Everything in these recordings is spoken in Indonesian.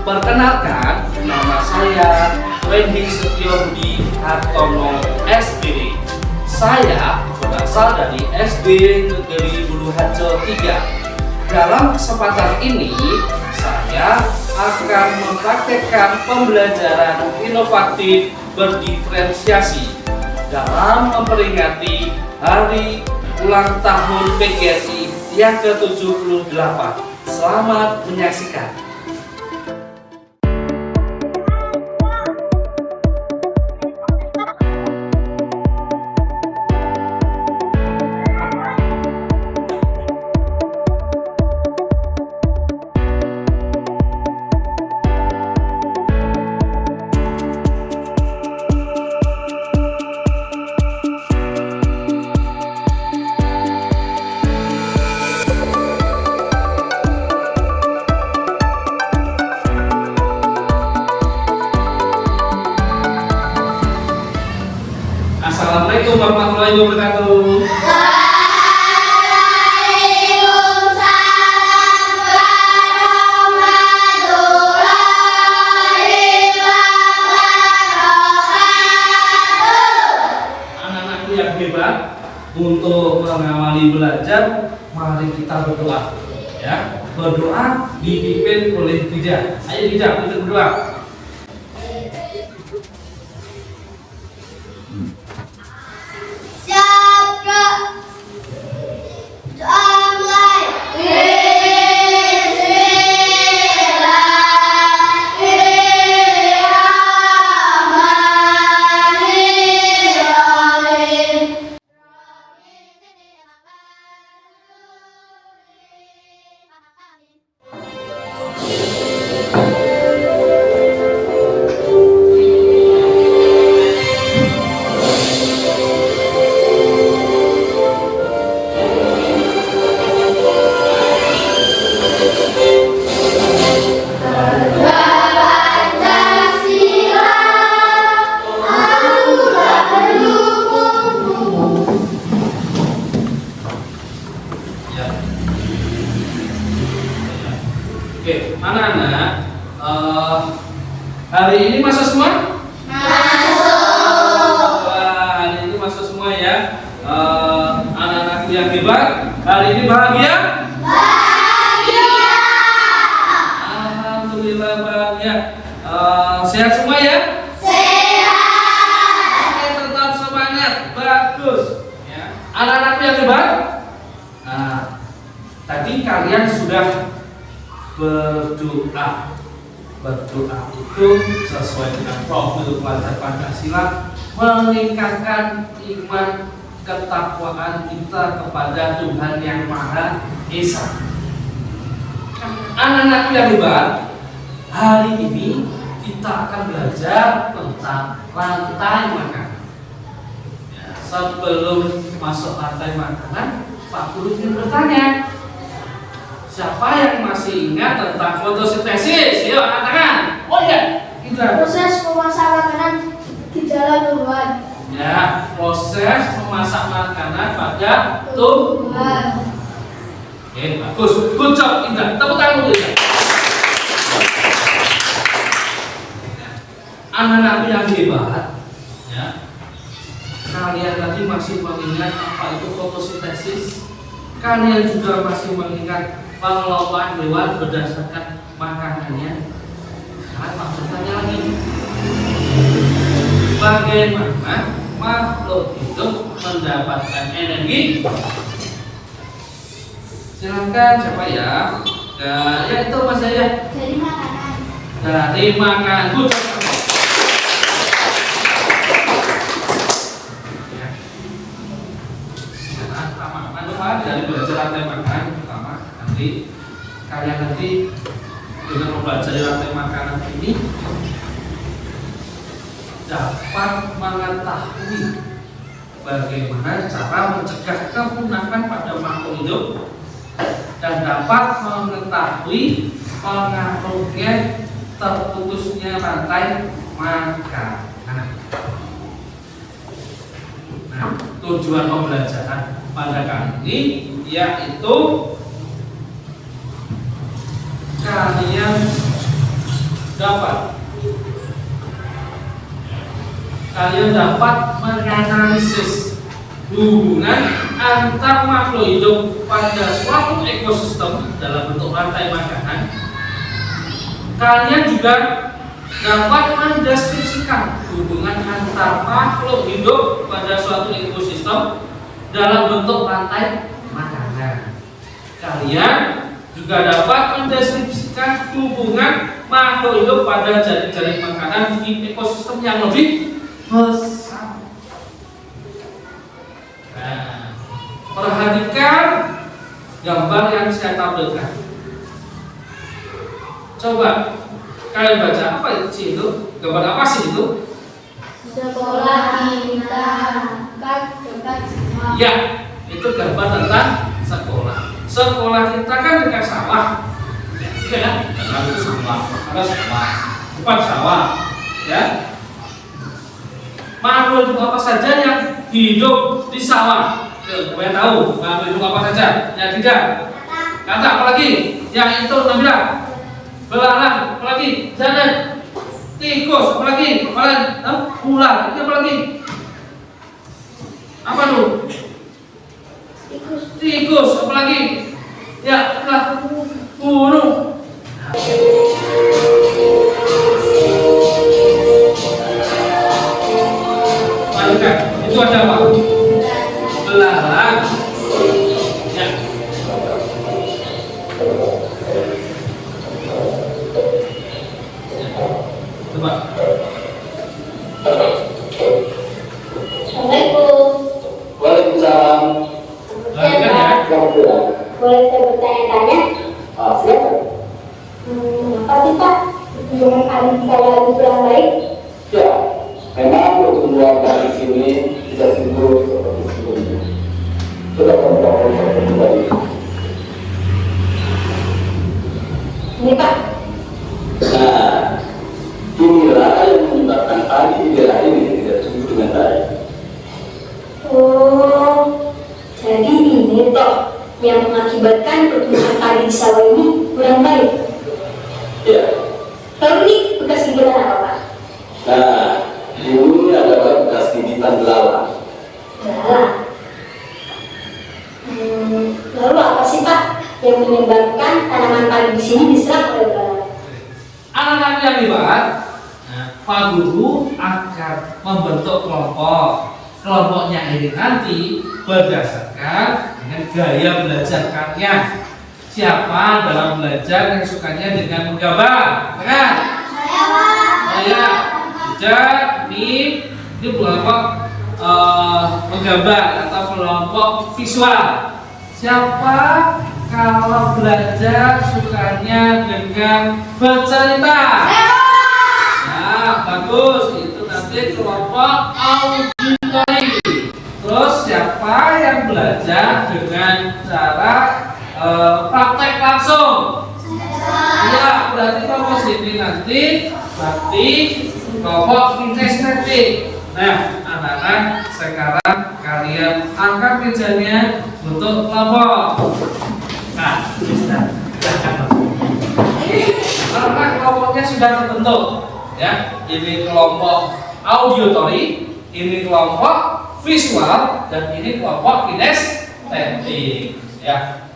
Perkenalkan, nama saya Wendy Setiobudi Hartono SPD. Saya berasal dari SD Negeri Buluharjo 3. Dalam kesempatan ini, saya akan mempraktekkan pembelajaran inovatif berdiferensiasi dalam memperingati Hari Ulang Tahun PGRI yang ke-78. Selamat menyaksikan. Assalamualaikum warahmatullahi wabarakatuh. Waalaikumsalam warahmatullahi wabarakatuh. Anak-anakku yang hebat, untuk mengawali belajar, mari kita berdoa. Ya, berdoa dipimpin oleh Dija. Ayo Dija, kita berdoa. Oke, anak-anak, hari ini masuk semua? Masuk. Wah, hari ini masuk semua ya. Anak-anak yang hebat, hari ini bahagia? Bahagia. Alhamdulillah bahagia. Sehat semua ya? Sehat. Oke, tetap semangat, bagus. Ya. Anak-anak yang hebat. Nah, tadi kalian sudah berdoa itu sesuai dengan profil pelajar Pancasila, meningkatkan iman ketakwaan kita kepada Tuhan Yang Maha Esa. Anak-anak yang hebat, hari ini kita akan belajar tentang rantai makanan. Ya, sebelum masuk rantai makanan, Pak Guru ingin bertanya, siapa yang masih ingat tentang fotosintesis? Yuk, angkat tangan. Oh iya, Indra. Proses memasak makanan di dalam tumbuhan. Ya, proses memasak makanan pada tumbuhan. Oke, bagus. Good job, Indra. Tepuk tangan dulu, Indra. Anak-anak yang hebat, ya. Kalian tadi masih mengingat apa itu fotosintesis? Kalian juga masih mengingat pengelolaan hewan berdasarkan makanannya. Sekarang Pak bertanya lagi, bagaimana makhluk hidup mendapatkan energi? Silakan siapa ya? Ya itu Mas Yaya. Dari makanan. Dari makan. Good job. Ya. Sekarang manfaat dari belajar rantai makanan pertama. Kalian nanti dengan mempelajari rantai makanan ini dapat mengetahui bagaimana cara mencegah kepunahan pada makhluk hidup dan dapat mengetahui pengaruhnya terputusnya rantai makanan. Nah, tujuan pembelajaran pada kali ini yaitu kalian dapat menganalisis hubungan antar makhluk hidup pada suatu ekosistem dalam bentuk rantai makanan. Kalian juga dapat mendeskripsikan hubungan antar makhluk hidup pada suatu ekosistem dalam bentuk rantai makanan. Kalian juga dapat mendeskripsikan hubungan makhluk hidup pada jaring-jaring makanan di ekosistem yang lebih besar. Nah, perhatikan gambar yang saya tampilkan. Coba kalian baca apa itu? Gambar apa sih itu? Sekolah kita dekat semua. Ya, itu gambar tentang sekolah. Sekolah kita kan dekat sawah. Ya, iya kan? Karena itu sawah, ada sawah, depan sawah. Ya. Makhluk hidup apa saja yang hidup di sawah? Kalian tahu makhluk hidup apa saja? Yang tidak. Kata apa lagi? Yang itu Nabila. Belalang, apa lagi? Janet, tikus, apa lagi? Ular, itu apa lagi? Apa tuh? Tikus, apa lagi? Ya, burung. Lanjutkan, itu ada apa? Belalang. Ya. Coba. Assalamualaikum. Waalaikumsalam. Lanjutkan ya. Boleh saya bertanya-tanya? Silakan. Apa sih Pak? Hubungan kalian bisa lebih kurang baik? Ya, memang pertumbuhan dari sini bisa timbul seperti sebelumnya. Sudah beberapa seperti tadi. Ini Pak. Nah, inilah yang menyebabkan tadi di daerah ini tidak tumbuh dengan baik. Oh, jadi ini toh yang mengakibatkan pertumbuhan padi di sawah ini kurang baik. Ya, Lalu ini bekas gigitan apa Pak? nah, ini adalah bekas gigitan belalang. Belalang. Lalu apa sih Pak yang menyebabkan tanaman padi di sini diserang oleh belalang? Anak-anak yang hebat, Pak Guru akan membentuk kelompok. Kelompoknya ini nanti berdasarkan dengan gaya belajar kalian. Siapa dalam belajar yang sukanya dengan menggambar? Kan? Saya belajar ini kelompok menggambar atau kelompok visual. Siapa kalau belajar sukanya dengan bercerita? Nah, bagus. Itu nanti kelompok auditori. Terus siapa yang belajar dengan cara praktek langsung? Iya, berarti kelompok sini nanti berarti kelompok kinestetik. Nah, anak-anak sekarang kalian angkat mejanya untuk kelompok. Nah, sudah. Karena kelompoknya sudah terbentuk, ya. Ini kelompok auditory, ini kelompok visual, dan ini kelompok kinestetik. Ya.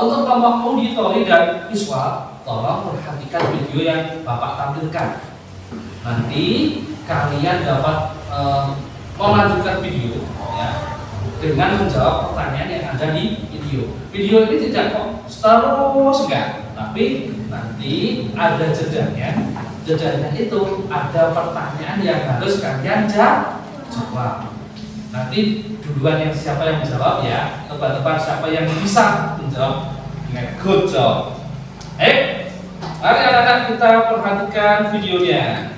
Untuk kelompok auditory dan visual, tolong perhatikan video yang Bapak tampilkan. Nanti kalian dapat melanjutkan video, ya, dengan menjawab pertanyaan yang ada di video. Video ini tidak kok terus enggak, tapi nanti ada jedanya. Jedanya itu ada pertanyaan yang harus kalian jawab. Nanti duluan yang siapa yang menjawab, ya, tebak-tebak siapa yang bisa menjawab dengan good job. Mari anak-anak kita perhatikan videonya.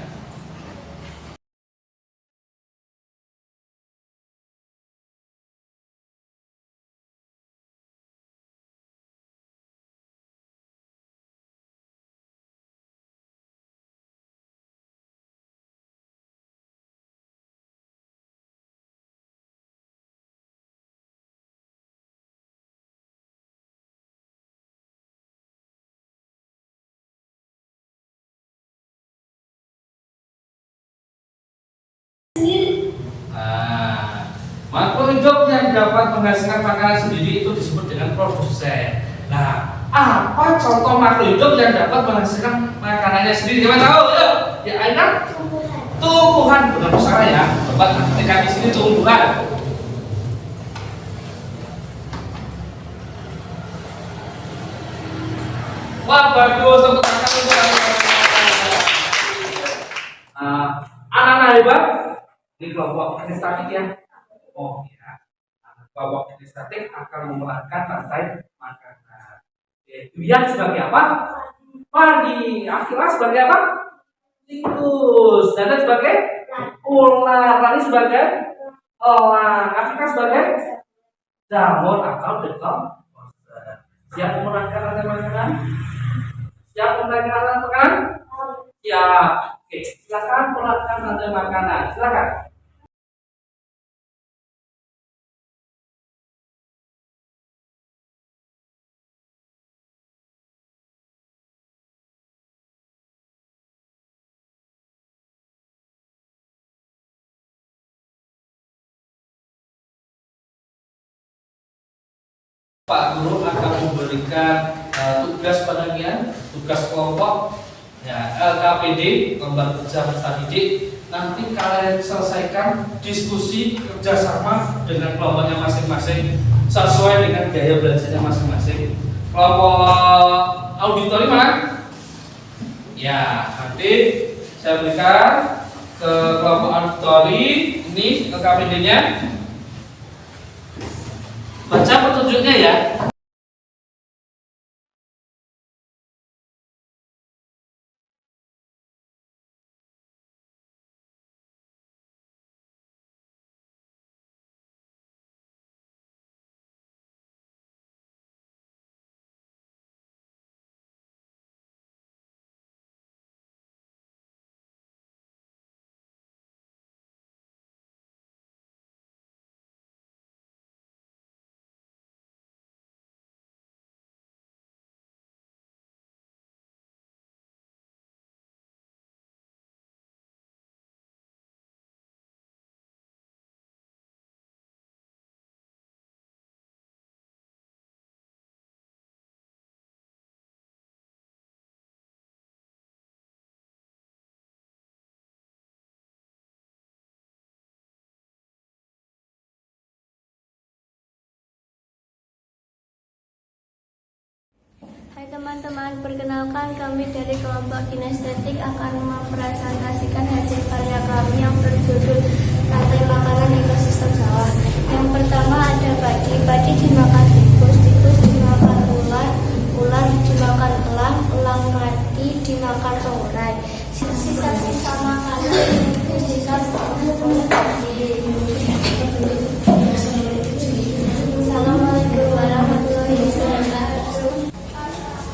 Nah, makhluk hidup yang dapat menghasilkan makanan sendiri itu disebut dengan produsen. Nah, apa contoh makhluk hidup yang dapat menghasilkan makanannya sendiri? Siapa tahu? Yuk, ya Aina. Tumbuhan, bukan usaha ya. Coba ketika di sini tumbuhan. Wah, bagus untuk anak-anak hebat. Ini kelompok kinestetik ya. Oh ya. Kelompok kinestetik akan memerankan rantai makanan. Duyang sebagai apa? Padi. Akhirat sebagai apa? Tikus. Dadan sebagai ular. Lari sebagai elang. Afrika sebagai jamur atau dekomposer. Siap memerankan rantai makanan? Siap memerankan rantai makanan? Siap. Oke, silakan memerankan rantai makanan. Silakan. Pak Guru akan memberikan tugas pada kalian, tugas kelompok ya, LKPD, lembar kerja peserta didik. Nanti kalian selesaikan diskusi kerjasama dengan kelompoknya masing-masing sesuai dengan gaya belajarnya masing-masing. Kelompok auditori mana? Ya, nanti saya berikan ke kelompok auditori ini LKPD-nya. Baca petunjuknya ya. Hai teman-teman, perkenalkan kami dari kelompok kinestetik akan mempresentasikan hasil karya kami yang berjudul rantai makanan ekosistem sawah. Yang pertama ada padi. Padi dimakan tikus, tikus dimakan ular, ular dimakan elang, elang mati dimakan pengurai. Sisa-sisa makanan itu Assalamualaikum warahmatullahi wabarakatuh.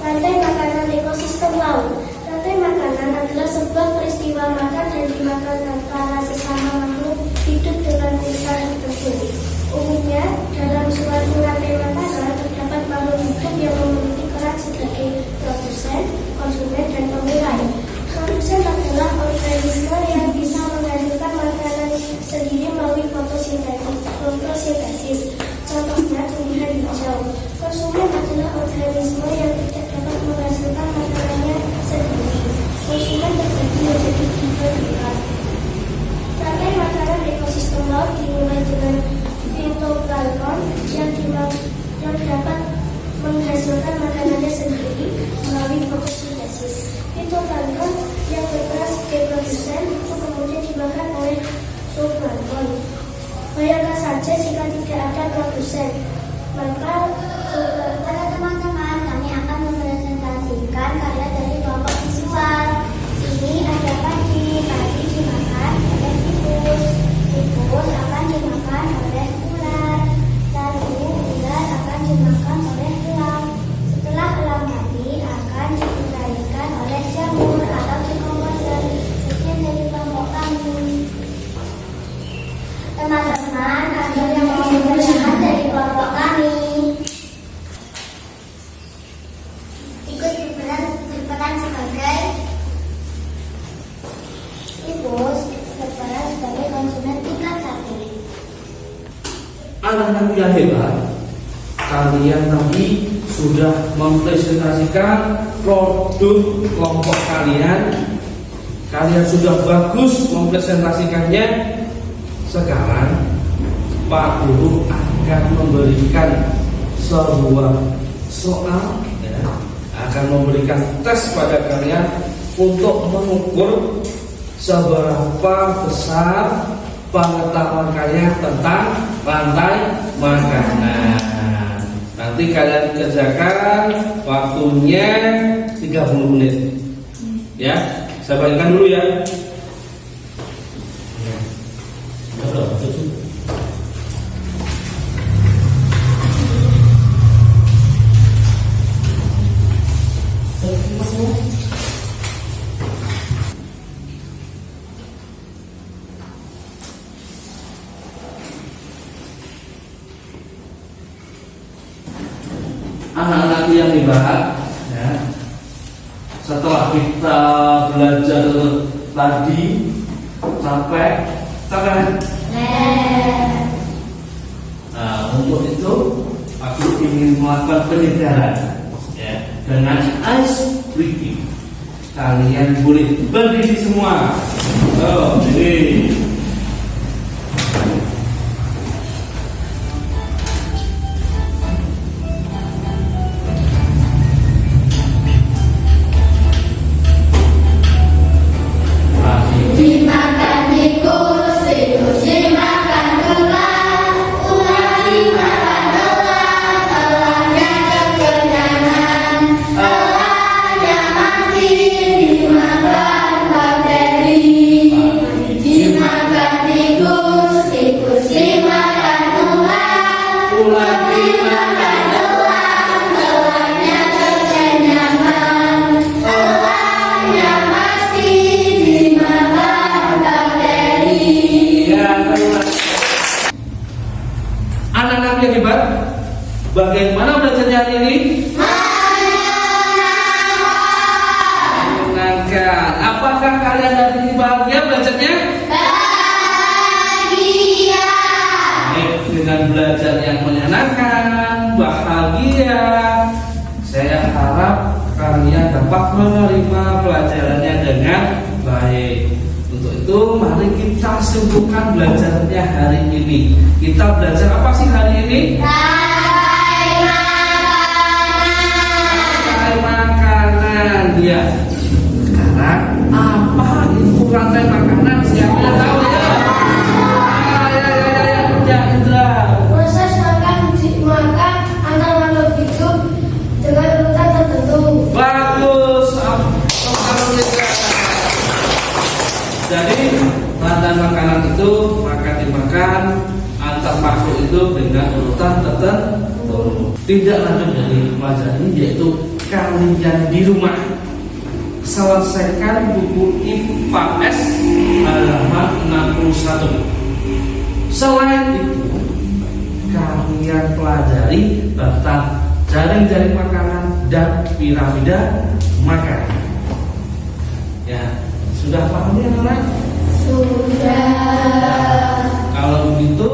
Rantai makanan ekosistem laut. Rantai makanan adalah sebuah peristiwa makan dan dimakan antara sesama makhluk hidup dengan usaha tertentu. Umumnya, dalam suatu rantai makanan terdapat makhluk hidup yang memiliki peran sebagai produsen, konsumen, dan pemilah. Produsen adalah organisme yang bisa menghasilkan makanan sendiri melalui fotosintesis. Contohnya tumbuhan hijau. Konsumen adalah organisme yang tidak dapat menghasilkan makanannya sendiri. Konsumen terbagi menjadi tiga pihak. Rantai makanan ekosistem laut dimulai dengan fitoplankton yang dapat menghasilkan makanannya sendiri melalui fotosintesis. Fitoplankton yang berperan sebagai produsen itu kemudian dimakan oleh zooplankton. Bayangkan saja jika tidak ada produsen, maka pada teman-teman kami akan anak-anak yang hebat, kalian tadi sudah mempresentasikan produk kelompok kalian. Kalian sudah bagus mempresentasikannya. Sekarang Pak Guru akan memberikan sebuah soal, ya, akan memberikan tes pada kalian untuk mengukur seberapa besar pengetahuan kalian tentang rantai makanan. Nanti kalian kerjakan, waktunya 30 menit. Ya, saya bagikan dulu ya. Anak-anak yang hebat, ya, setelah kita belajar tadi capek. Nah, untuk itu aku ingin melakukan penyegaran, ya, dengan ice breaking. Kalian boleh berdiri semua. Oh, ini. Dimakan tikus, tikus dimakan ular, ular dimakan elang, elangnya kekenyangan, elangnya mati dimakan bakteri. Dimakan tikus, tikus dimakan ular, ular dimakan elang, elangnya kekenyangan, elangnya mati dimakan bakteri. Anak-anak yang hebat, bagaimana belajarnya hari ini? Menyenangkan. Apakah kalian hari ini bahagia belajarnya? Bahagia. Dengan belajar yang menyenangkan, bahagia, saya harap kalian dapat menerima pelajarannya dengan baik. Untuk itu, mari kita sibukkan belajarnya hari ini. Kita belajar apa sih hari ini? Rantai makanan. Ya. Sekarang apa itu rantai makanan? Siapa yang tahu ya? Ya, Indra. Proses makan antar makhluk hidup dengan urutan tertentu. Bagus. Jadi rantai makanan itu dimakan antar makhluk itu dengan urutan tertentu. Tidak lanjut dari pelajaran ini, yaitu kalian di rumah selesaikan buku IPA S halaman 61. Selain itu, kalian pelajari tentang jaring-jaring makanan dan piramida makanan. Ya, sudah paham ya anak? Sudah. Kalau begitu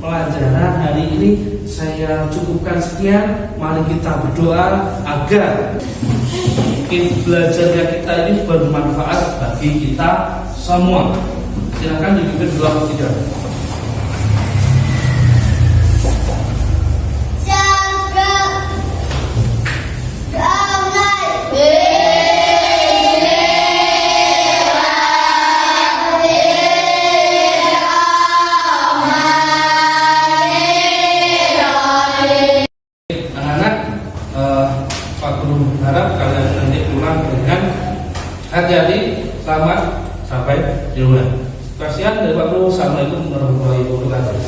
pelajaran hari ini saya cukupkan sekian. Mari kita berdoa agar belajarnya kita ini bermanfaat bagi kita semua. Silakan dipimpin doa ketiga. Pak Guru berharap kalian nanti pulang dengan hati-hati, selamat sampai di rumah. Terima kasih dari Pak Guru. Assalamualaikum warahmatullahi wabarakatuh.